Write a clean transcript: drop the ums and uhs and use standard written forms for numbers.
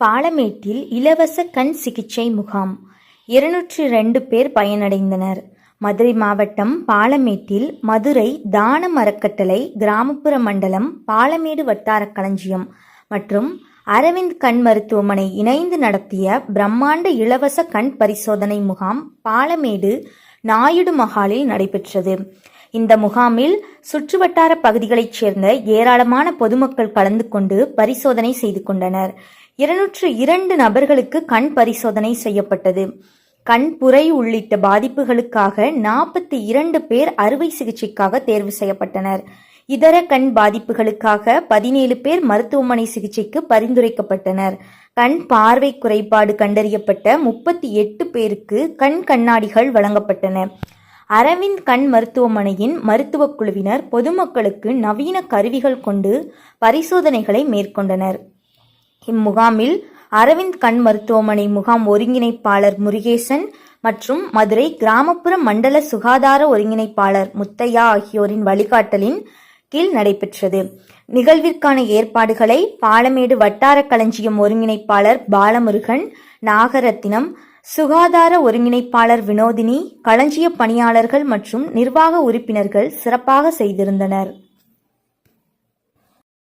பாலமேட்டில் இலவச கண் சிகிச்சை முகாம் 202 பேர் பயனடைந்தனர். மதுரை மாவட்டம் பாலமேட்டில் மதுரை தானம் அறக்கட்டளை கிராமப்புற மண்டலம் பாலமேடு வட்டார களஞ்சியம் மற்றும் அரவிந்த் கண் மருத்துவமனை இணைந்து நடத்திய பிரம்மாண்ட இலவச கண் பரிசோதனை முகாம் பாலமேடு நாயுடு மஹாலில் நடைபெற்றது. இந்த முகாமில் சுற்றுவட்டார பகுதிகளைச் சேர்ந்த ஏராளமான பொதுமக்கள் கலந்து கொண்டு பரிசோதனை செய்து கொண்டனர். 202 நபர்களுக்கு கண் பரிசோதனை செய்யப்பட்டது. கண் புரை உள்ளிட்ட பாதிப்புகளுக்காக 42 பேர் அறுவை சிகிச்சைக்காக தேர்வு செய்யப்பட்டனர். இதர கண் பாதிப்புகளுக்காக 17 பேர் மருத்துவமனை சிகிச்சைக்கு பரிந்துரைக்கப்பட்டனர். கண் பார்வை குறைபாடு கண்டறியப்பட்ட 38 பேருக்கு கண் கண்ணாடிகள் வழங்கப்பட்டன. அரவிந்த் கண் மருத்துவமனையின் மருத்துவக் குழுவினர் பொதுமக்களுக்கு நவீன கருவிகள் கொண்டு பரிசோதனைகளை மேற்கொண்டனர். இம்முகாமில் அரவிந்த் கண் மருத்துவமனை முகாம் ஒருங்கிணைப்பாளர் முருகேசன் மற்றும் மதுரை கிராமப்புற மண்டல சுகாதார ஒருங்கிணைப்பாளர் முத்தையா ஆகியோரின் வழிகாட்டலின் கீழ் நடைபெற்றது. நிகழ்விற்கான ஏற்பாடுகளை பாலமேடு வட்டார களஞ்சியம் ஒருங்கிணைப்பாளர் பாலமுருகன், நாகரத்தினம், சுகாதார ஒருங்கிணைப்பாளர் வினோதினி, களஞ்சிய பணியாளர்கள் மற்றும் நிர்வாக உறுப்பினர்கள் சிறப்பாக செய்திருந்தனர்.